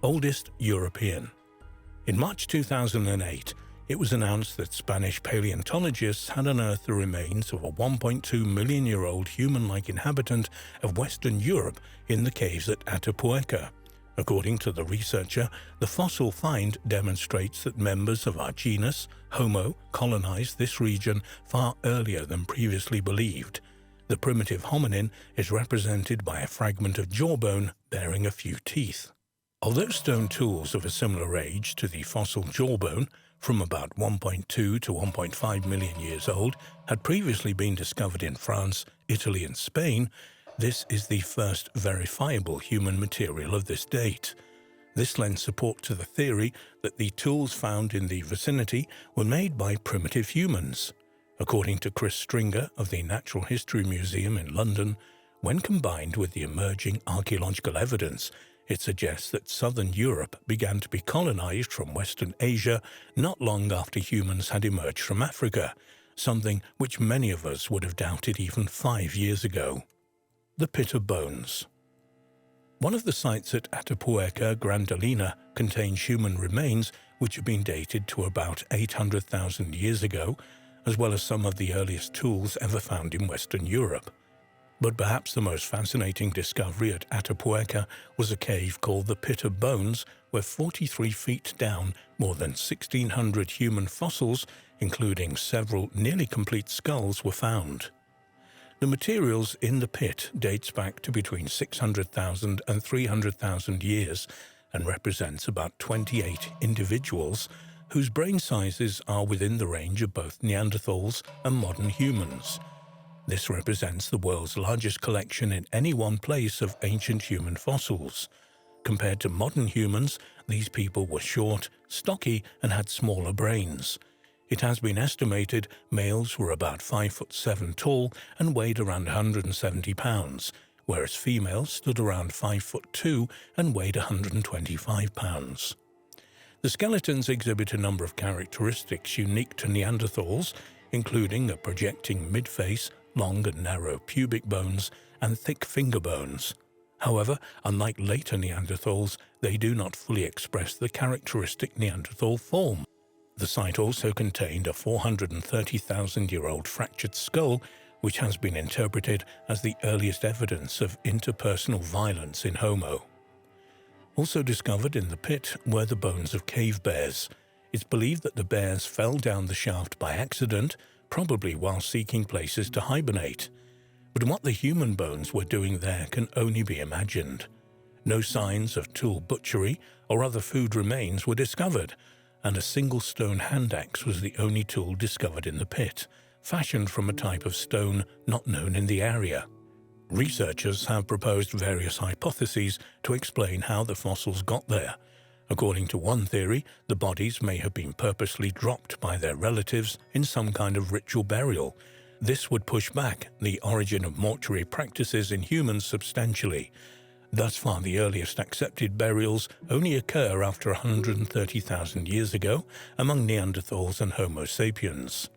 Oldest European. In March 2008, it was announced that Spanish paleontologists had unearthed the remains of a 1.2 million-year-old human-like inhabitant of Western Europe in the caves at Atapuerca. According to the researcher, the fossil find demonstrates that members of our genus, Homo, colonized this region far earlier than previously believed. The primitive hominin is represented by a fragment of jawbone bearing a few teeth. Although stone tools of a similar age to the fossil jawbone, from about 1.2 to 1.5 million years old, had previously been discovered in France, Italy and Spain, this is the first verifiable human material of this date. This lends support to the theory that the tools found in the vicinity were made by primitive humans. According to Chris Stringer of the Natural History Museum in London, when combined with the emerging archaeological evidence, it suggests that southern Europe began to be colonized from Western Asia not long after humans had emerged from Africa, something which many of us would have doubted even 5 years ago. The Pit of Bones. One of the sites at Atapuerca, Grandalina, contains human remains which have been dated to about 800,000 years ago, as well as some of the earliest tools ever found in Western Europe. But perhaps the most fascinating discovery at Atapuerca was a cave called the Pit of Bones, where 43 feet down, more than 1,600 human fossils, including several nearly complete skulls, were found. The materials in the pit dates back to between 600,000 and 300,000 years and represents about 28 individuals whose brain sizes are within the range of both Neanderthals and modern humans. This represents the world's largest collection in any one place of ancient human fossils. Compared to modern humans, these people were short, stocky, and had smaller brains. It has been estimated males were about 5'7" tall and weighed around 170 pounds, whereas females stood around 5'2" and weighed 125 pounds. The skeletons exhibit a number of characteristics unique to Neanderthals, including a projecting midface, long and narrow pubic bones, and thick finger bones. However, unlike later Neanderthals, they do not fully express the characteristic Neanderthal form. The site also contained a 430,000-year-old fractured skull, which has been interpreted as the earliest evidence of interpersonal violence in Homo. Also discovered in the pit were the bones of cave bears. It's believed that the bears fell down the shaft by accident, probably while seeking places to hibernate. But what the human bones were doing there can only be imagined. No signs of tool butchery or other food remains were discovered, and a single stone hand axe was the only tool discovered in the pit, fashioned from a type of stone not known in the area. Researchers have proposed various hypotheses to explain how the fossils got there. According to one theory, the bodies may have been purposely dropped by their relatives in some kind of ritual burial. This would push back the origin of mortuary practices in humans substantially. Thus far, the earliest accepted burials only occur after 130,000 years ago among Neanderthals and Homo sapiens.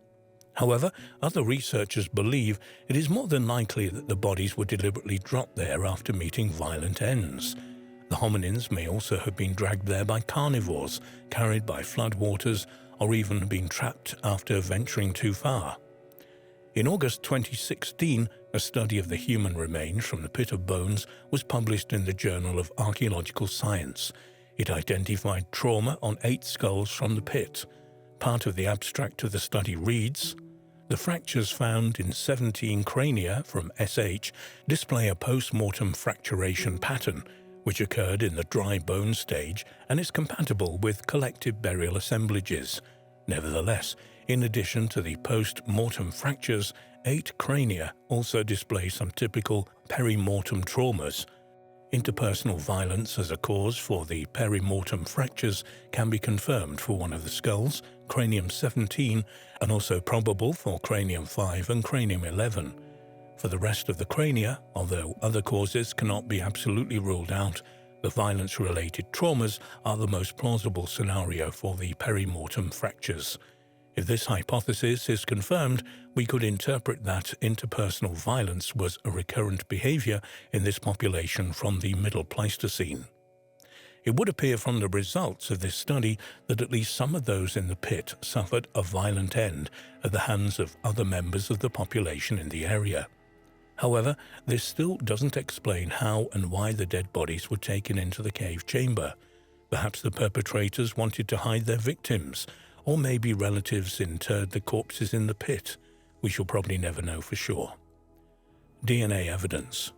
However, other researchers believe it is more than likely that the bodies were deliberately dropped there after meeting violent ends. The hominins may also have been dragged there by carnivores, carried by floodwaters, or even been trapped after venturing too far. In August 2016, a study of the human remains from the Pit of Bones was published in the Journal of Archaeological Science. It identified trauma on 8 skulls from the pit. Part of the abstract of the study reads, "The fractures found in 17 crania from SH display a post-mortem fracturation pattern, which occurred in the dry bone stage and is compatible with collective burial assemblages. Nevertheless, in addition to the post-mortem fractures, 8 crania also display some typical peri-mortem traumas. Interpersonal violence as a cause for the peri-mortem fractures can be confirmed for one of the skulls, cranium 17, and also probable for cranium 5 and cranium 11. For the rest of the crania, although other causes cannot be absolutely ruled out, the violence-related traumas are the most plausible scenario for the peri-mortem fractures. If this hypothesis is confirmed, we could interpret that interpersonal violence was a recurrent behavior in this population from the Middle Pleistocene." It would appear from the results of this study that at least some of those in the pit suffered a violent end at the hands of other members of the population in the area. However, this still doesn't explain how and why the dead bodies were taken into the cave chamber. Perhaps the perpetrators wanted to hide their victims, or maybe relatives interred the corpses in the pit. We shall probably never know for sure. DNA evidence.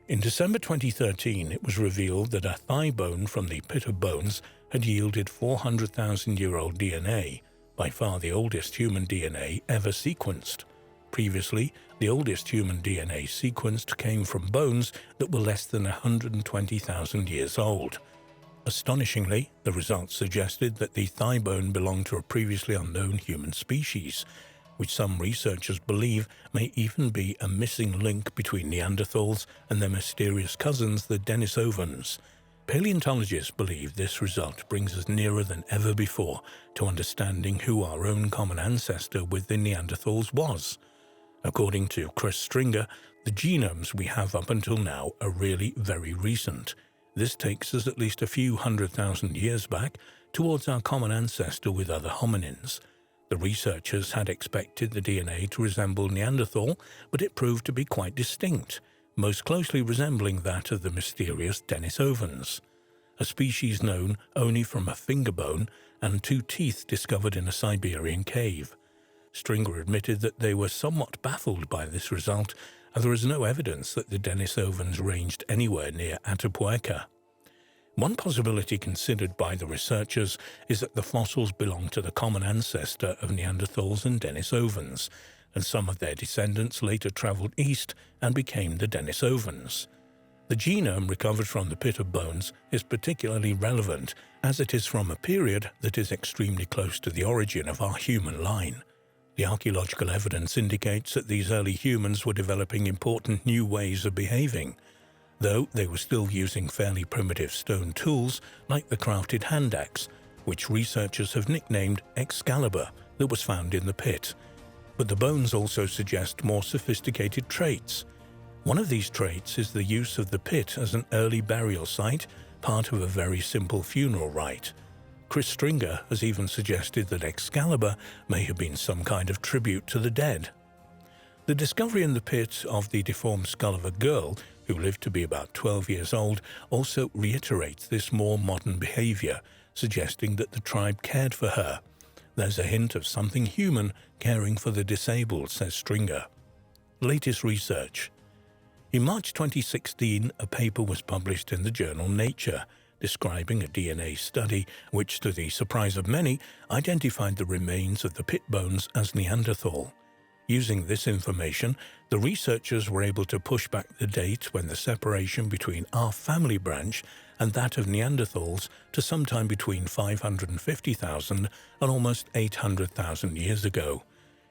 In December 2013, it was revealed that a thigh bone from the pit of bones had yielded 400,000-year-old DNA, by far the oldest human DNA ever sequenced. Previously, the oldest human DNA sequenced came from bones that were less than 120,000 years old. Astonishingly, the results suggested that the thigh bone belonged to a previously unknown human species, which some researchers believe may even be a missing link between Neanderthals and their mysterious cousins, the Denisovans. Paleontologists believe this result brings us nearer than ever before to understanding who our own common ancestor with the Neanderthals was. According to Chris Stringer, the genomes we have up until now are really very recent. This takes us at least a few 100,000 years back towards our common ancestor with other hominins. The researchers had expected the DNA to resemble Neanderthal, but it proved to be quite distinct, most closely resembling that of the mysterious Denisovans, a species known only from a finger bone and 2 teeth discovered in a Siberian cave. Stringer admitted that they were somewhat baffled by this result, and there is no evidence that the Denisovans ranged anywhere near Atapuerca. One possibility considered by the researchers is that the fossils belong to the common ancestor of Neanderthals and Denisovans, and some of their descendants later traveled east and became the Denisovans. The genome recovered from the pit of bones is particularly relevant, as it is from a period that is extremely close to the origin of our human line. The archaeological evidence indicates that these early humans were developing important new ways of behaving, though they were still using fairly primitive stone tools like the crafted hand axe, which researchers have nicknamed Excalibur, that was found in the pit. But the bones also suggest more sophisticated traits. One of these traits is the use of the pit as an early burial site, part of a very simple funeral rite. Chris Stringer has even suggested that Excalibur may have been some kind of tribute to the dead. The discovery in the pit of the deformed skull of a girl, who lived to be about 12 years old, also reiterates this more modern behavior, suggesting that the tribe cared for her. There's a hint of something human caring for the disabled, says Stringer. Latest research. In March 2016, a paper was published in the journal Nature, describing a DNA study which, to the surprise of many, identified the remains of the pit bones as Neanderthal. Using this information, the researchers were able to push back the date when the separation between our family branch and that of Neanderthals to sometime between 550,000 and almost 800,000 years ago.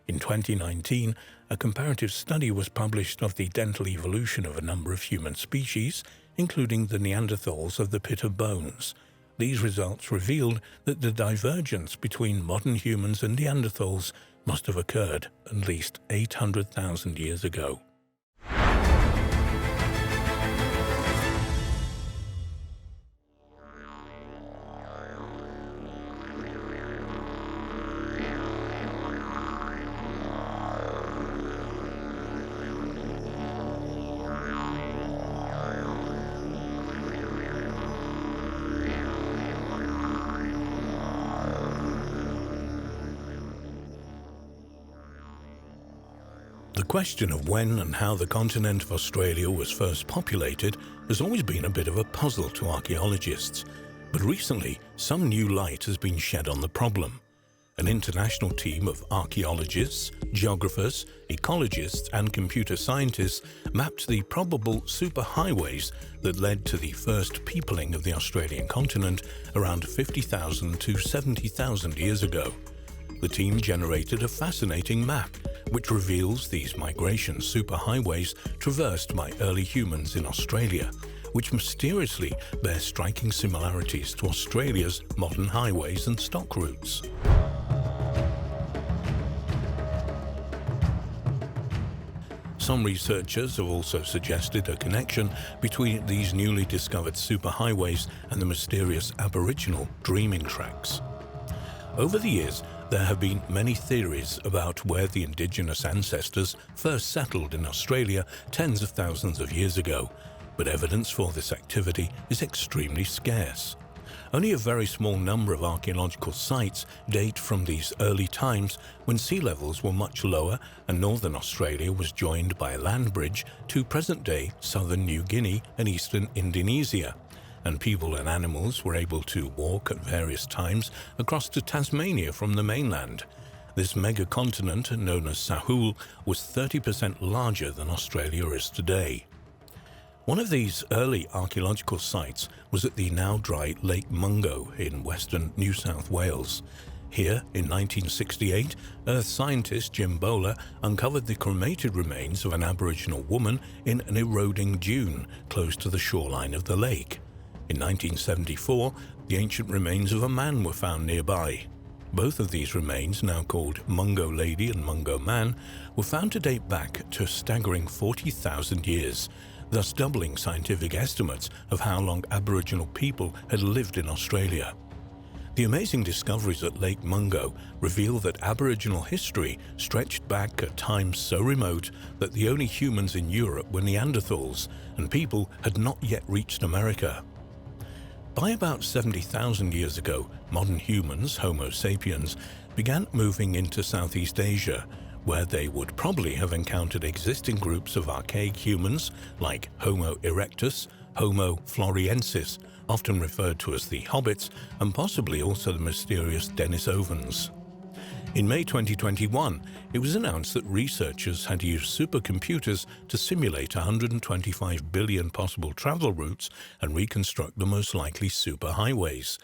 In 2019, a comparative study was published of the dental evolution of a number of human species, including the Neanderthals of the pit of bones. These results revealed that the divergence between modern humans and Neanderthals must have occurred at least 800,000 years ago. The question of when and how the continent of Australia was first populated has always been a bit of a puzzle to archaeologists, but recently some new light has been shed on the problem. An international team of archaeologists, geographers, ecologists and computer scientists mapped the probable superhighways that led to the first peopling of the Australian continent around 50,000 to 70,000 years ago. The team generated a fascinating map which reveals these migration superhighways traversed by early humans in Australia, which mysteriously bear striking similarities to Australia's modern highways and stock routes. Some researchers have also suggested a connection between these newly discovered superhighways and the mysterious Aboriginal dreaming tracks. Over the years, there have been many theories about where the indigenous ancestors first settled in Australia tens of thousands of years ago, but evidence for this activity is extremely scarce. Only a very small number of archaeological sites date from these early times when sea levels were much lower and northern Australia was joined by a land bridge to present-day southern New Guinea and eastern Indonesia, and people and animals were able to walk at various times across to Tasmania from the mainland. This megacontinent, known as Sahul, was 30% larger than Australia is today. One of these early archaeological sites was at the now dry Lake Mungo in western New South Wales. Here, in 1968, Earth scientist Jim Bowler uncovered the cremated remains of an Aboriginal woman in an eroding dune close to the shoreline of the lake. In 1974, the ancient remains of a man were found nearby. Both of these remains, now called Mungo Lady and Mungo Man, were found to date back to a staggering 40,000 years, thus doubling scientific estimates of how long Aboriginal people had lived in Australia. The amazing discoveries at Lake Mungo reveal that Aboriginal history stretched back at times so remote that the only humans in Europe were Neanderthals, and people had not yet reached America. By about 70,000 years ago, modern humans, Homo sapiens, began moving into Southeast Asia, where they would probably have encountered existing groups of archaic humans like Homo erectus, Homo floresiensis, often referred to as the hobbits, and possibly also the mysterious Denisovans. In May 2021, it was announced that researchers had used supercomputers to simulate 125 billion possible travel routes and reconstruct the most likely superhighways.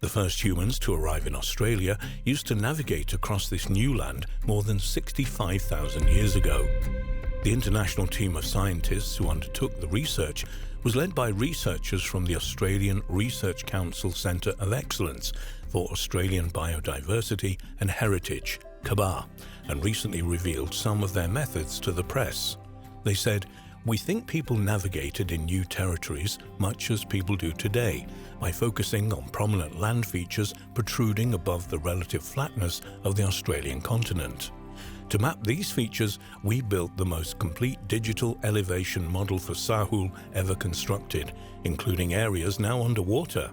The first humans to arrive in Australia used to navigate across this new land more than 65,000 years ago. The international team of scientists who undertook the research was led by researchers from the Australian Research Council Centre of Excellence for Australian Biodiversity and Heritage, CABAR, and recently revealed some of their methods to the press. They said, "We think people navigated in new territories much as people do today, by focusing on prominent land features protruding above the relative flatness of the Australian continent. To map these features, we built the most complete digital elevation model for Sahul ever constructed, including areas now underwater.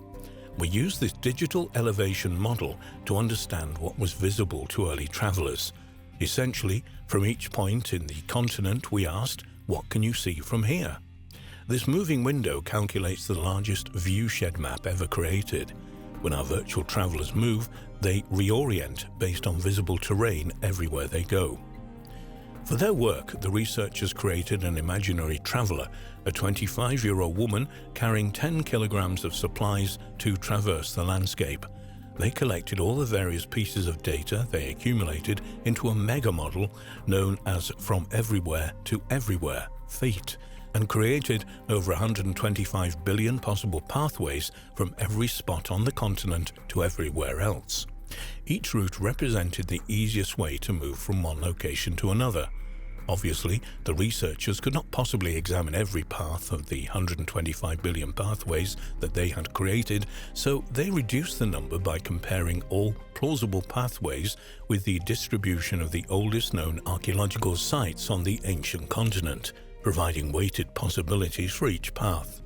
We used this digital elevation model to understand what was visible to early travelers. Essentially, from each point in the continent we asked, 'What can you see from here?' This moving window calculates the largest viewshed map ever created. When our virtual travelers move, they reorient based on visible terrain everywhere they go." For their work, the researchers created an imaginary traveler, a 25-year-old woman carrying 10 kilograms of supplies to traverse the landscape. They collected all the various pieces of data they accumulated into a mega model known as From Everywhere to Everywhere, FEAT, and created over 125 billion possible pathways from every spot on the continent to everywhere else. Each route represented the easiest way to move from one location to another. Obviously, the researchers could not possibly examine every path of the 125 billion pathways that they had created, so they reduced the number by comparing all plausible pathways with the distribution of the oldest known archaeological sites on the ancient continent, providing weighted possibilities for each path.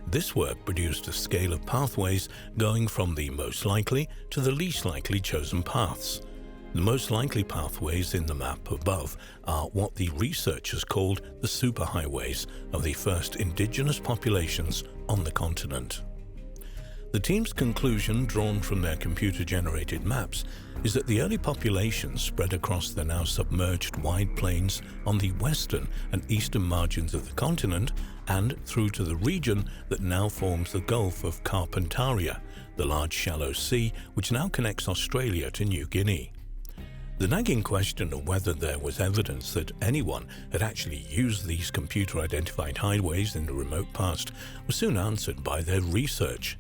This work produced a scale of pathways going from the most likely to the least likely chosen paths. The most likely pathways in the map above are what the researchers called the superhighways of the first indigenous populations on the continent. The team's conclusion, drawn from their computer-generated maps, is that the early populations spread across the now submerged wide plains on the western and eastern margins of the continent and through to the region that now forms the Gulf of Carpentaria, the large shallow sea which now connects Australia to New Guinea. The nagging question of whether there was evidence that anyone had actually used these computer-identified highways in the remote past was soon answered by their research.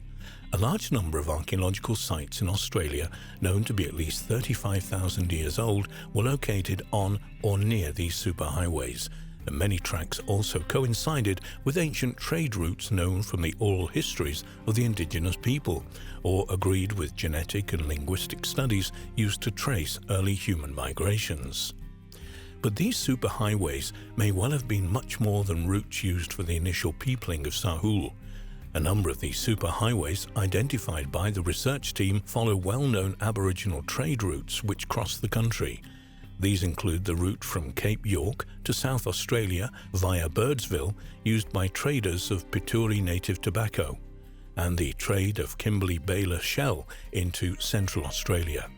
A large number of archaeological sites in Australia, known to be at least 35,000 years old, were located on or near these superhighways, and many tracks also coincided with ancient trade routes known from the oral histories of the indigenous people, or agreed with genetic and linguistic studies used to trace early human migrations. But these superhighways may well have been much more than routes used for the initial peopling of Sahul. A number of these superhighways identified by the research team follow well-known Aboriginal trade routes which cross the country. These include the route from Cape York to South Australia via Birdsville, used by traders of Pituri native tobacco, and the trade of Kimberley Baler shell into Central Australia.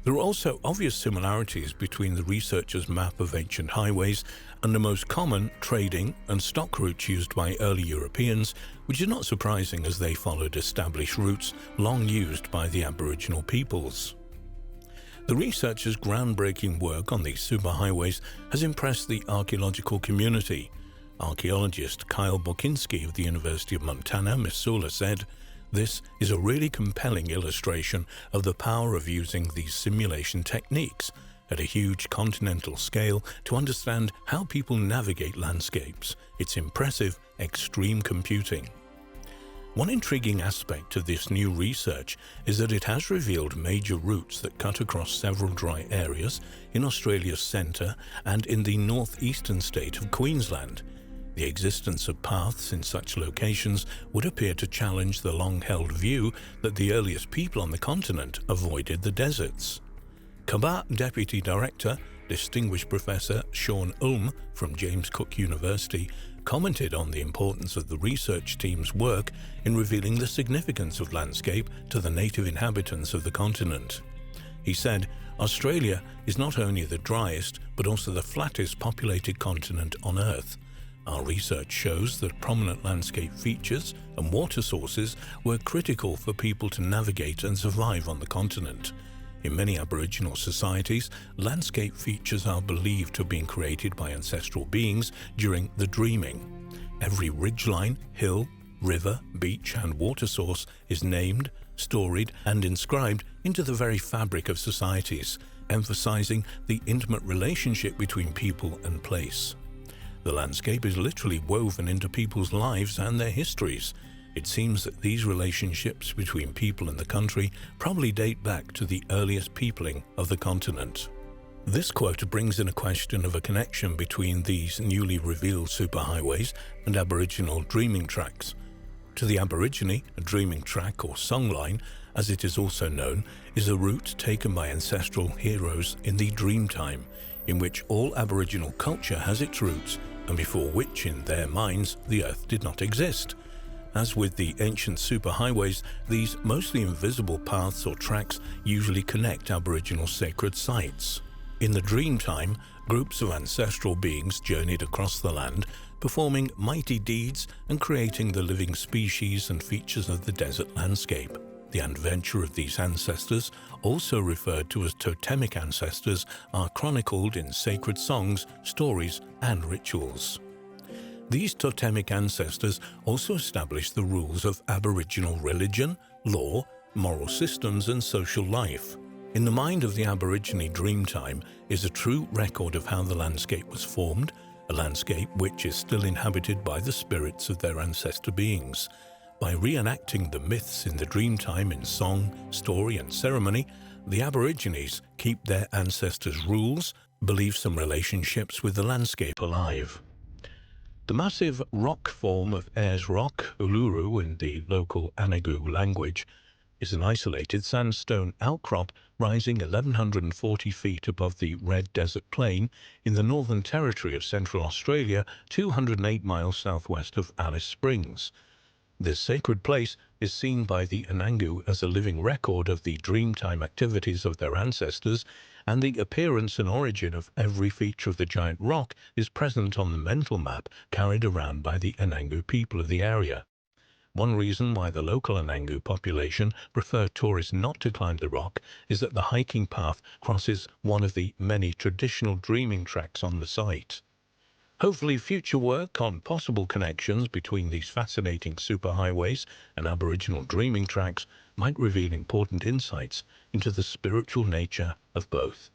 There are also obvious similarities between the researchers' map of ancient highways and the most common trading and stock routes used by early Europeans, which is not surprising as they followed established routes long used by the Aboriginal peoples. The researchers' groundbreaking work on these superhighways has impressed the archaeological community. Archaeologist Kyle Bokinski of the University of Montana, Missoula, said, "This is a really compelling illustration of the power of using these simulation techniques at a huge continental scale to understand how people navigate landscapes. It's impressive, extreme computing." One intriguing aspect of this new research is that it has revealed major routes that cut across several dry areas in Australia's centre and in the northeastern state of Queensland. The existence of paths in such locations would appear to challenge the long-held view that the earliest people on the continent avoided the deserts. Kabah Deputy Director, Distinguished Professor Sean Ulm from James Cook University, commented on the importance of the research team's work in revealing the significance of landscape to the native inhabitants of the continent. He said, "Australia is not only the driest but also the flattest populated continent on Earth. Our research shows that prominent landscape features and water sources were critical for people to navigate and survive on the continent. In many Aboriginal societies, landscape features are believed to have been created by ancestral beings during the dreaming. Every ridgeline, hill, river, beach and water source is named, storied and inscribed into the very fabric of societies, emphasizing the intimate relationship between people and place. The landscape is literally woven into people's lives and their histories. It seems that these relationships between people and the country probably date back to the earliest peopling of the continent." This quote brings in a question of a connection between these newly revealed superhighways and Aboriginal dreaming tracks. To the Aborigine, a dreaming track or songline, as it is also known, is a route taken by ancestral heroes in the dream time, in which all Aboriginal culture has its roots and before which, in their minds, the Earth did not exist. As with the ancient superhighways, these mostly invisible paths or tracks usually connect Aboriginal sacred sites. In the dream time, groups of ancestral beings journeyed across the land, performing mighty deeds and creating the living species and features of the desert landscape. The adventure of these ancestors, also referred to as totemic ancestors, are chronicled in sacred songs, stories, and rituals. These totemic ancestors also established the rules of Aboriginal religion, law, moral systems, and social life. In the mind of the Aborigine dreamtime is a true record of how the landscape was formed, a landscape which is still inhabited by the spirits of their ancestor beings. By reenacting the myths in the dreamtime in song, story, and ceremony, the Aborigines keep their ancestors' rules, beliefs, and relationships with the landscape alive. The massive rock form of Ayers Rock, Uluru in the local Anagu language, is an isolated sandstone outcrop rising 1,140 feet above the Red Desert Plain in the Northern Territory of Central Australia, 208 miles southwest of Alice Springs. This sacred place is seen by the Anangu as a living record of the dreamtime activities of their ancestors, and the appearance and origin of every feature of the giant rock is present on the mental map carried around by the Anangu people of the area. One reason why the local Anangu population prefer tourists not to climb the rock is that the hiking path crosses one of the many traditional dreaming tracks on the site. Hopefully future work on possible connections between these fascinating superhighways and Aboriginal dreaming tracks might reveal important insights into the spiritual nature of both.